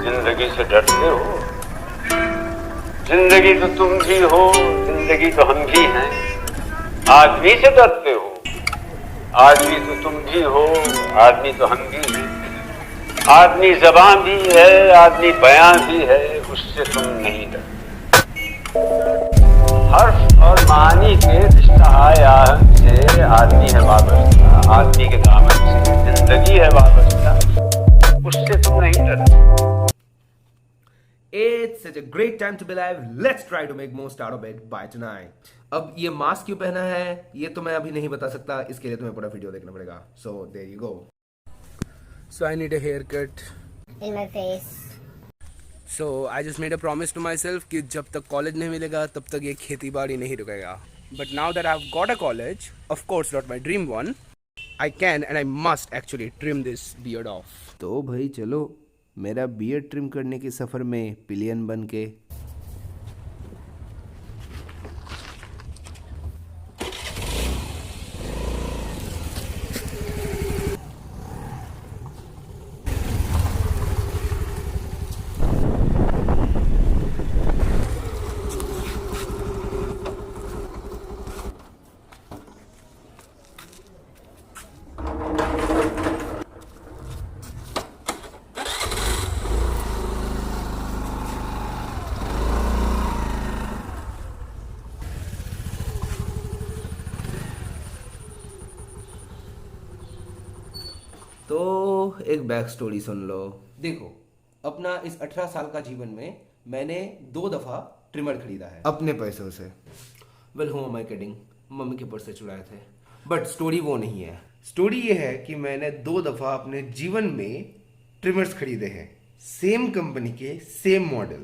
जिंदगी से डरते हो? जिंदगी तो तुम भी हो, जिंदगी तो हम भी हैं। आदमी से डरते हो? आदमी तो तुम भी हो, आदमी तो हम भी हैं। आदमी ज़बान भी है, आदमी बयां भी है, उससे तुम नहीं डरते। हर्फ और मानी के रिश्ता आया से आदमी है वाबस्ता, आदमी के दामन से जिंदगी है वाबस्ता, उससे तुम नहीं डरते। It's such a great time to be alive. Let's try to make most out of it by tonight. अब ये मास्क क्यों पहना है ये तो मैं अभी नहीं बता सकता, इसके लिए तुम्हें पूरा वीडियो देखना पड़ेगा. So there you go. So I need a haircut. In my face. So I just made a promise to myself कि जब तक कॉलेज नहीं मिलेगा तब तक ये खेती बाड़ी नहीं रुकेगा. But now that I've got a college, of course not my dream one, I can and I must actually trim this beard off. तो भाई चलो मेरा बियर्ड ट्रिम करने के सफ़र में पिलियन बन के. तो एक बैक स्टोरी सुन लो. देखो अपना इस 18 साल का जीवन में मैंने 2 दफ़ा ट्रिमर खरीदा है अपने पैसों से. Well who am I kidding, mummy के पर्स से चुराए थे. बट स्टोरी वो नहीं है. स्टोरी ये है कि मैंने 2 दफ़ा अपने जीवन में ट्रिमर्स खरीदे हैं, सेम कंपनी के सेम मॉडल,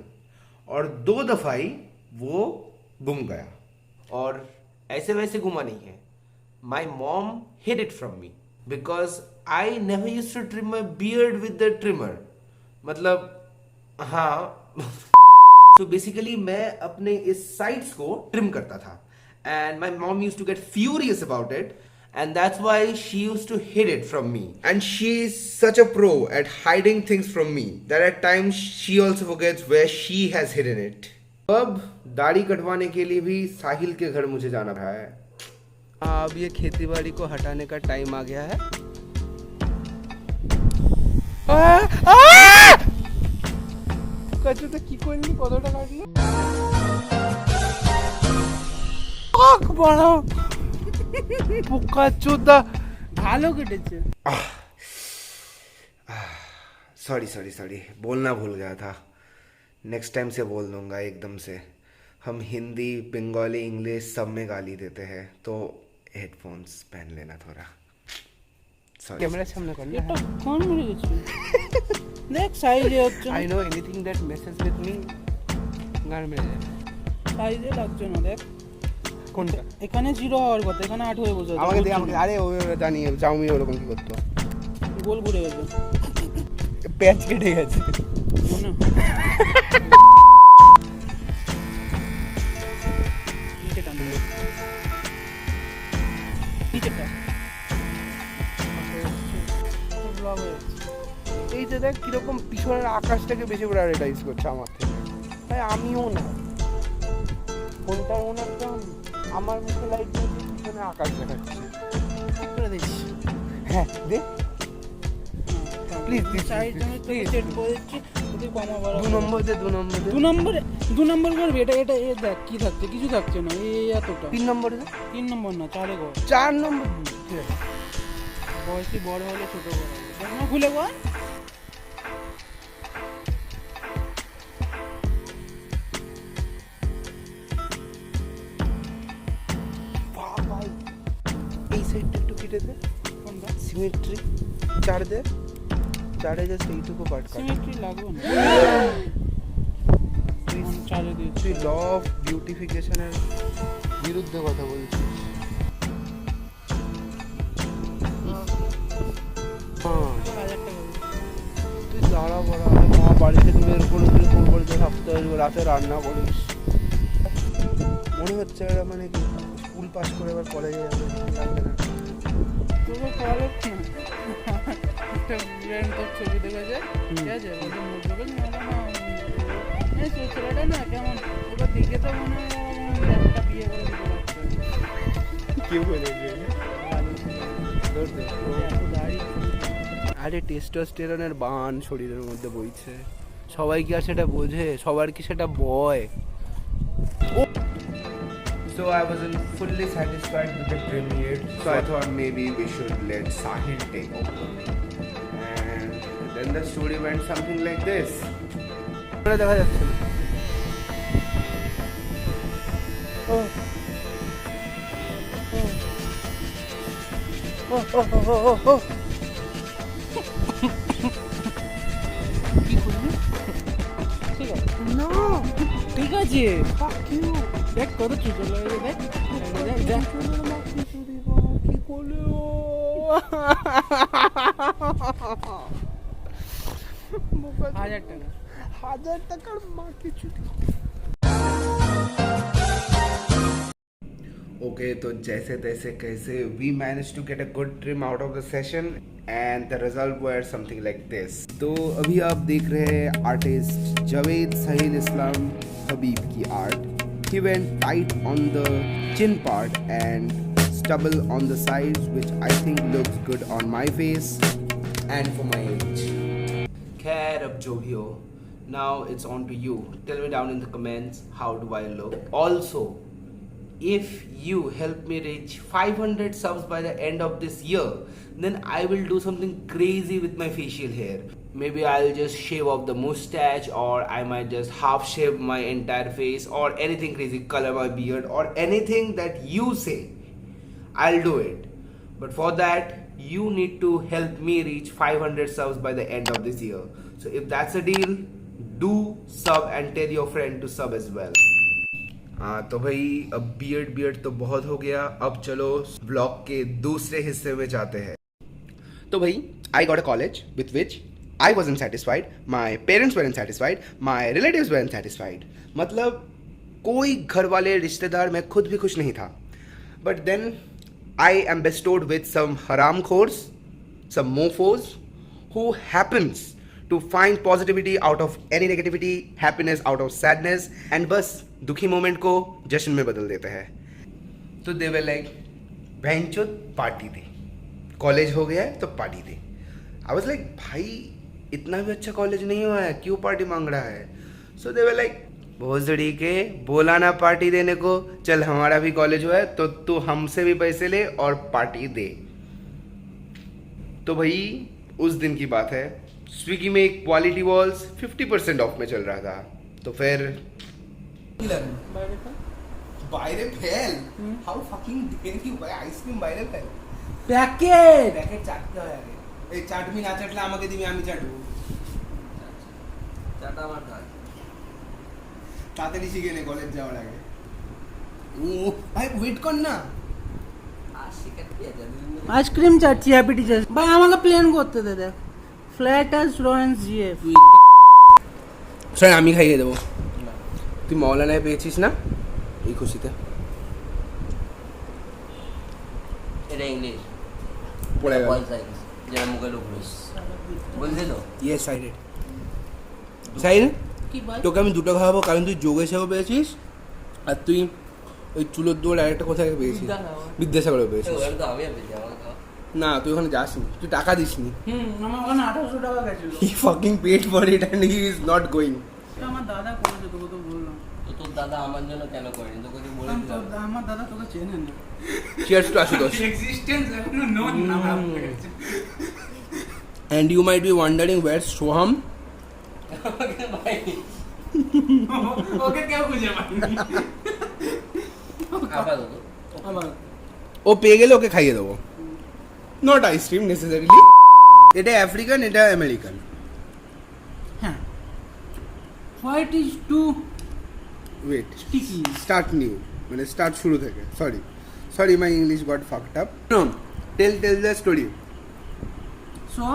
और 2 दफ़ा ही वो गुम गया. और ऐसे वैसे गुमा नहीं है. My mom hid it from me because I never used to trim my beard with the trimmer. मतलब हाँ so basically मैं अपने इस sides को trim करता था and my mom used to get furious about it and that's why she used to hide it from me. And she is such a pro at hiding things from me that at times she also forgets where she has hidden it. अब दाढ़ी कटवाने के लिए भी साहिल के घर मुझे जाना रहा है. अब ये खेतीबाड़ी को हटाने का टाइम आ गया है. কতটা কি করলি, কতটা কাটলি? বড় পোকা চোদা ভালো কেটেছে. सॉरी बोलना भूल गया था. नेक्स्ट टाइम से बोल दूंगा एकदम से. हम हिंदी, बंगाली, इंग्लिश सब में गाली देते हैं, तो हेडफोन्स पहन लेना थोड़ा. ক্যামেরা সামনে কর না. এটা কোন মরে গেছে দেখ সাইজে হচ্ছে. I know anything that message with me গান মেরে যায়. সাইজে লাগছে না দেখ. কোনটা? এখানে 0 হওয়ার কথা, এখানে 8 হয়ে বসে আছে. আমাকে দে, আমাকে. আরে ও জানি চাউমি ওরকম কি করতো. গোল ঘুরে গেছে, প্যাচ কেটে গেছে. মনে নিচেটা না, নিচেটা এই যে দেখ কিরকম পিছনের আকাশটাকে বেশি প্রায়োরিটাইজ করছে আমার থেকে. তাই আমিও না ফোনটার ওনারটা আমার মুখে লাইট দিয়ে পিছনে আকাশ দেখাচ্ছে. ঠিক করে দিস. হ্যাঁ দে প্লিজ সাইড আমি তো সেট করে দিচ্ছি. যদি কমা বড় 2 নম্বর দে. 2 নম্বর করবি. এটা এটা এ দেখ কি থাকছে, কিছু থাকছে না. এই এতটা 3 নম্বর দে. 3 নম্বর না, 4 গো. 4 নম্বর. ঠিক আছে. বয়সী বড় হলে ছোট বড় হবে. দেখ না খুলে গো. এই সাইডটা একটু কেটে দে. কোনটা? সিমেট্রি 4 দে. 4 এ জাস্ট এইটুকু পার্ট কাট. সিমেট্রি লাগবে না. তুই 4 দিয়ে তুই ল অফ বিউটিফিকেশনের বিরুদ্ধে কথা বলছিস. তুই দাঁড়া বড়া. মা বাড়ি থেকে বের করে দিলে কোন বাড়িতে থাকতে আসবে, রাতে রান্না করিস. মনে হচ্ছে এরা মানে কি স্কুল পাস করে এবার কলেজে যাবে. তো তোকে খাওয়ালো কি একটা ব্র্যান্ড তোর ছবি দেখেছে ঠিক আছে বলছে মুখ দেখে না ছেলেটা না কেমন ওকে দেখে তো মনে হয় একটা বিয়ে করে দিতে পারছে কেউ বলেছে আরে টেস্টোস্টেরনের বান শরীরের মধ্যে বইছে সবাই কি আর সেটা বোঝে সবার কি সেটা বয় So I wasn't fully satisfied with the premiere, so I thought maybe we should let Sahil take over. And then the story went something like this. দেখা যাচ্ছে না কি করবি ঠিক আছে না ঠিক আছে fuck you দেখ কত চুচো লাগে দেখ দেখ কি করলো হাজার টাকার মাকে চুটি Okay, तो जैसे तैसे कैसे we managed to get a good trim out of the session and the result were something like this. तो अभी आप देख रहे हैं आर्टिस्ट जावेद साहिल इस्लाम हबीब की art. He went tight on the chin part and stubble on the sides, which I think looks good on my face and for my age. खैर अब जो भी हो, now it's on to you. Tell me down in the comments how do I look. Also, if you help me reach 500 subs by the end of this year, then I will do something crazy with my facial hair. Maybe I'll just shave off the mustache, or I might just half shave my entire face, or anything crazy, color my beard, or anything that you say. I'll do it. But for that, you need to help me reach 500 subs by the end of this year. So if that's a deal, do sub and tell your friend to sub as well. हाँ तो भाई अब beard तो बहुत हो गया. अब चलो ब्लॉग के दूसरे हिस्से में जाते हैं. तो भाई I got a college with which I wasn't satisfied, my parents weren't satisfied, my relatives weren't satisfied. मतलब कोई घर वाले रिश्तेदार, मैं खुद भी खुश नहीं था. But then I am bestowed with some हरामखोर्स, some mofos who happens to find positivity out of any negativity, happiness out of sadness, and बस दुखी मोमेंट को जश्न में बदल देते हैं. तो दे वर लाइक बहनचोद पार्टी दे, कॉलेज हो गया है तो पार्टी दे. आई वाज लाइक भाई इतना भी अच्छा कॉलेज नहीं हुआ है, क्यों पार्टी मांग रहा है. सो दे वर लाइक भोसड़ी के बोला ना पार्टी देने को, चल हमारा भी कॉलेज हुआ है तो तू हमसे भी पैसे ले और पार्टी दे. तो भाई उस दिन की बात है, स्विगी में क्वालिटी वॉल्स 50% ऑफ में चल रहा था. तो फिर বাইরে ফেল, হাউ ফাকিং ডেয়ার ইউ ভাই, আইসক্রিম বাইরে ফেল. প্যাকেট চাটতে হয় আগে. এই চাটবি না চাটলে আমাকে দিবি, আমি চাটবো. চাটা আমার কাজ, তাড়াতাড়ি শিখে নে কলেজ যাওয়ার আগে. ভাই ওয়েট কর না, আইসক্রিম চাচ্ছি হ্যাপি টিচার্স. ভাই আমাকে প্লেন করতে দে, দেখ ফ্ল্যাটাস রয়েন্স জিএফ. স্যার আমি খাইয়ে দেবো, তুই মৌলানায় পেয়েছিস না এই খুশিতে. এটা ইংলিশ পড়ে গেল যেটা মুখে লুকলিস বুঝলি তো. Yes I did. সাইল কি ভাই তোকে আমি দুটো খাওয়াবো, কারণ তুই যোগেশেও পেয়েছিস আর তুই ওই চুলোর দৌড় আরেকটা কোথায় পেয়েছিস, বিদ্যাসাগরেও পেয়েছিস. ওখানে তো আমি আর পেয়েছি আমার খাওয়া. না তুই ওখানে যাসনি, তুই টাকা দিসনি. আমার ওখানে 1800 টাকা গেছিল. He fucking paid for it and he is not going. আমার দাদা করেছে, তোকে তো বললাম. তো তোর দাদা আমার জন্য কেন করেনি, তোকে কি বলে দিলাম. আমার দাদা তোকে চেনে না. Cheers to Ashutosh. এক্সিস্টেন্স এখনো নোন না আমার কাছে. And you might be wondering where's Soham. ভাই ওকে কেউ খুঁজে পায়নি. আবার তো আমার ও পেয়ে গেলে ওকে খাইয়ে দেবো. Not ice cream necessarily. এটা আফ্রিকান, এটা আমেরিকান. হ্যাঁ white is too wet, sticky. Start new, মানে স্টার্ট শুরু থেকে. Sorry my English got fucked up. No tell the story. So,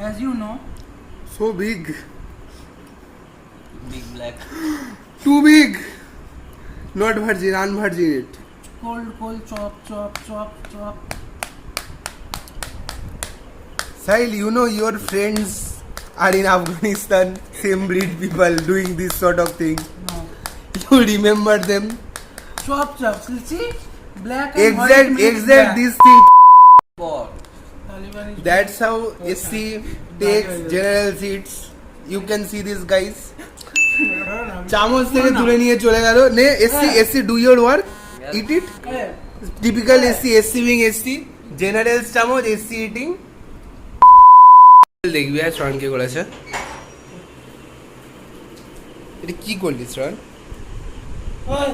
as you know, so big, big black. Too big, not virgin, unvirgin it. cold, chop. Sahil, you know your friends are in Afghanistan, same breed people doing this sort of thing. No. You remember them? Chop. See? Black and white mix Exact black. this thing. What? Taliban is That's how SC takes general seats. You can see this guys. চামচ থেকে তুলে নিয়ে চলে গেল নে SC do your work it it Hey, typical SC being SC general চামচ SC eating দেখবি আর শ্রয়ণ কে করেছে এটা কি করলি শ্রয়ণ ওই,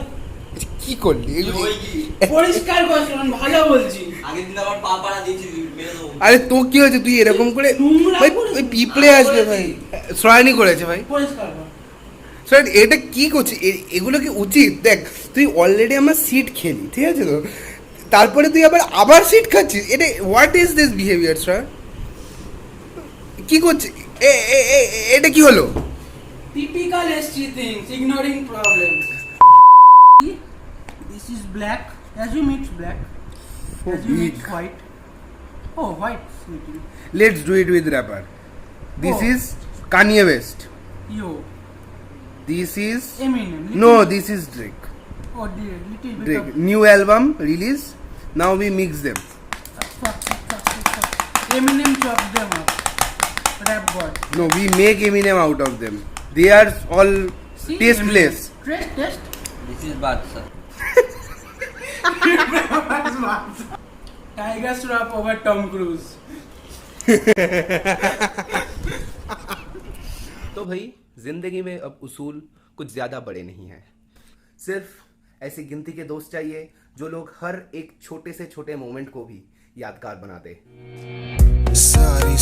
এটা কি করলি পরিষ্কার করছিলাম ভালো বলছি। আগের দিন আবার পা পাড়া দিয়েছি মেরে দেবো। আরে তো কি হয়েছে তুই এরকম করে নোংরা ভাই করেছিস। ওই পিঁপড়ে আসবে ভাই শ্রয়ণই করেছে ভাই পরিষ্কার কর। শ্রয়ণ এটা কি করছিস এগুলো কি উচিত দেখ তুই অলরেডি আমার সিট খেলি ঠিক আছে তো তারপরে তুই আবার সিট খাচ্ছিস এটা হোয়াট ইজ দিস বিহেভিয়ার শ্রয়ণ কি করছিস এটা কি হলো Typical SG things, ignoring problems. This is black. Assume it's black. Assume it's white. Oh, white. Sweetie. Let's do it with rapper this Oh. Is Kanye West Yo, this is Eminem. No this is Drake Oh dear, little bit Drake, of new album release. Now we mix them. fuck. Eminem chopped them up. Rap god. No, we make Eminem out of them. They are all See, tasteless. Eminem. Test. This is Badshah. Tiger Shroff over Tom Cruise. तो भाई जिंदगी में अब उसूल कुछ ज्यादा बड़े नहीं हैं सिर्फ ऐसी गिनती के दोस्त चाहिए जो लोग हर एक छोटे से छोटे मोमेंट को भी यादगार बना दे Sorry